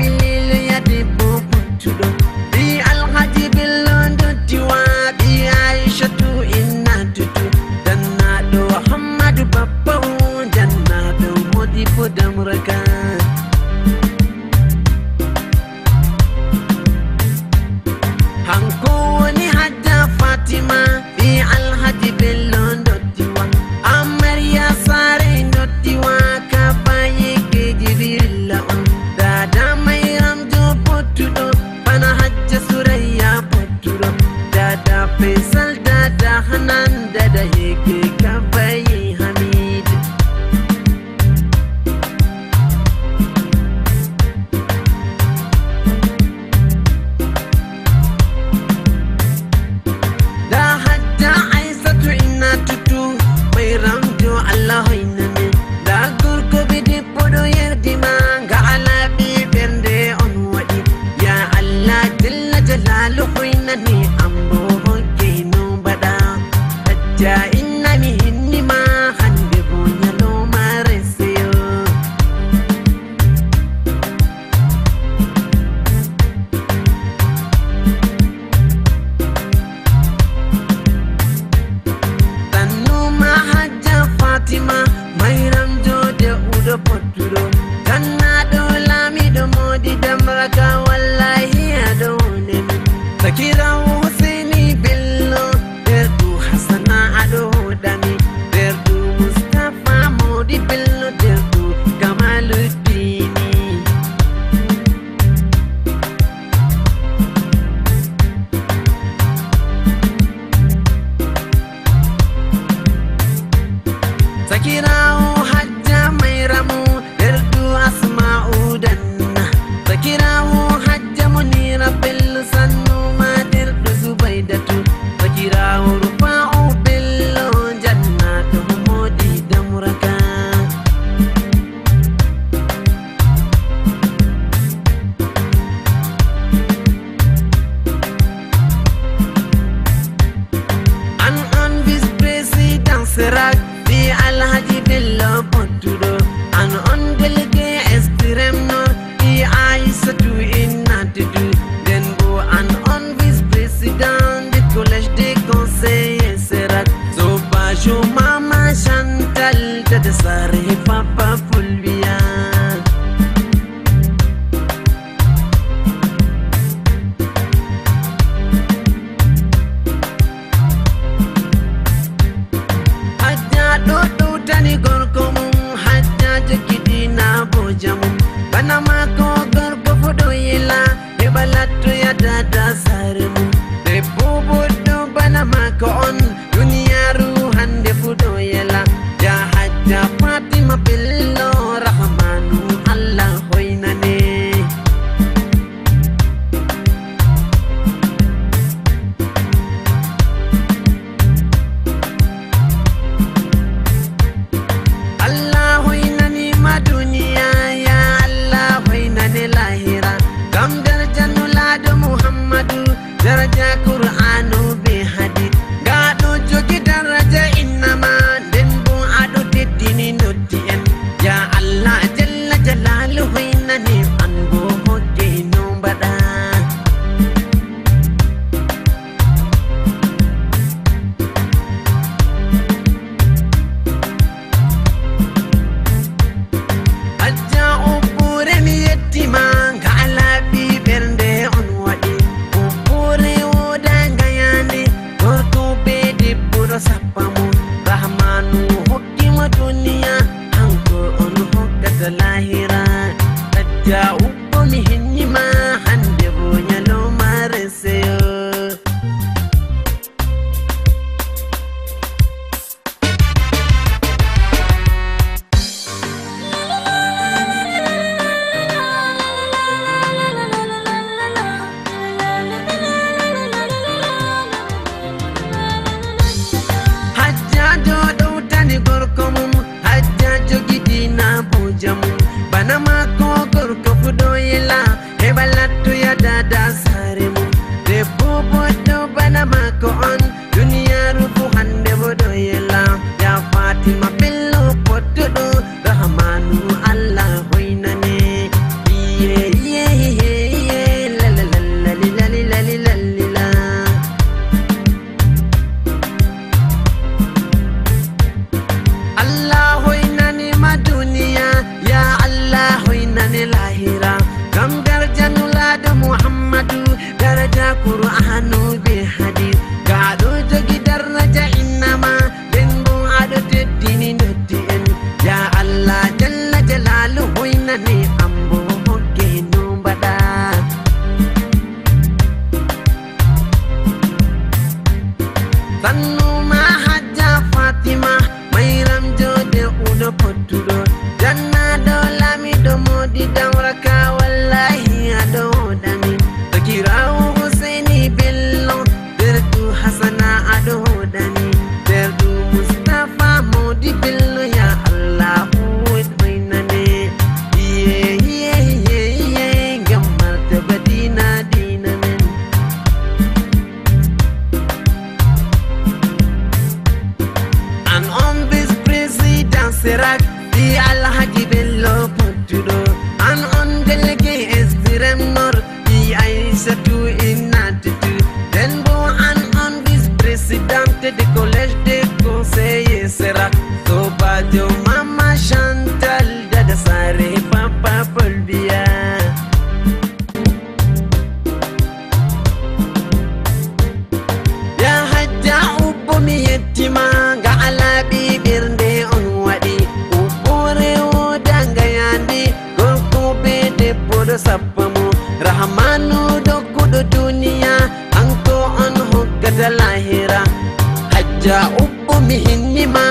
Jamilu ya debbo puttuɗo bi Alhaji Bello dottiwa bi Aishatu innatutu jannaɗo Hammadou Babbawo jannaɗo Modibo Damraka hanko woni Hajja Fatima bi Alhaji Bello dottiwa amarya sare dottiwa kabaye ke Jibrilla on dada Mayram jo pottuɗo bana Hajja Surayya pottuɗo dada Faisal dada Hanan dada yeke kabaye Hamid da Hajja Aisatu innatutu Mayram jo Allah hoynane da gorko be debbo ɗo yerdima ga alaɓi ɓernde on waɗi ya Allah jalla jalalu hoynani ambo hokkeno mbaɗa Hajja innami hinnima hande bo nyaloma reseyo tannuma Hajja Fatima Mayram jode uɗo pottuɗo jannaɗo laamiɗo Modi Damraka wallahi aɗo wonemi sakirawo Husaini Bello derɗu Hasana aɗo hoɗami derɗu Mustapha Modi Bello derɗu Kamaluddini sakirawo Hajja Mayramu derɗu Asma'u danna sakirawo Hajja Munira Bello sannuma derɗu Zubaidatu sakirawo Rufa'u Bello jannaɗo Modi Damraka an on vice président Serak bi Alhaji Bello pottuɗo an on délégué extrême nord bi Aissatu innatutu nden bo an on vice président du collège des conseillers Serak sobajo Mama Chantal dada Sare Papa Fulbiya Hajja ɗo ɗowtani gorko mum Hajja jokkidina boja mum bana mako gorko fu ɗo yela heɓa lattoya dada sare mum debbo boɗɗo bana mako on duniyaru hande fu ɗo yela ya Hajja Fatima Bello Rahmanu Allah hoynane Allah hoynanima duniya ya Allah hoynane lahira gam daraja nulaɗo Muhammadu daraja Qur'anu be hadith gaɗo jogi daraja innama nden bo aɗo teddini noddi en ya Allah jalla jalalu hoynani an bo hokkeno mbaɗa Hajja ubbure mi yettima ga alaɓi ɓernde on waɗi ubbure woda gayane gorko be debbo ɗo sappa mo Rahmanu hokkimo duniya hanko on hokkata lahira Hajja ubbo mi hinnima hande bo nyaloma reseyo Hajja jo ɗowtani gorko mum Hajja jogidina boja mum bana mako gorko fu ɗo yela ngam daraja nulaɗo muhammadu daraja qur'anu be hadis gaɗo jogi daraja innama nden bo aɗo teddini noddi en ya allah jalla jalalu hoynani ambo hogge no mbaɗa sannuma hajja fatima mayram jode uɗo pottuɗo jannaɗo lamiɗo modi dawraka wallahi aɗo hoɗamin sakirawo husaini bello derdu hasana aɗo hoɗani derdu mustafa modi bello ya allah hoynane iye ngam martaba dina men and on this president Sirak the Alhaji Bello Pottudo and on delegate Estirem Nor the Aisha to Inatitude then go and on this president the college de conseiller Sirak so bajo mama Chantal dada sare papa Polbia ya hajja ubbo mi yettima ga ala bibirnde on waɗi ubbore wodanga yandi gorko be debbo ɗo sappa mo rahmanu dogguɗo duniya anko on hoggata lahira hajja ubbo mi hinnima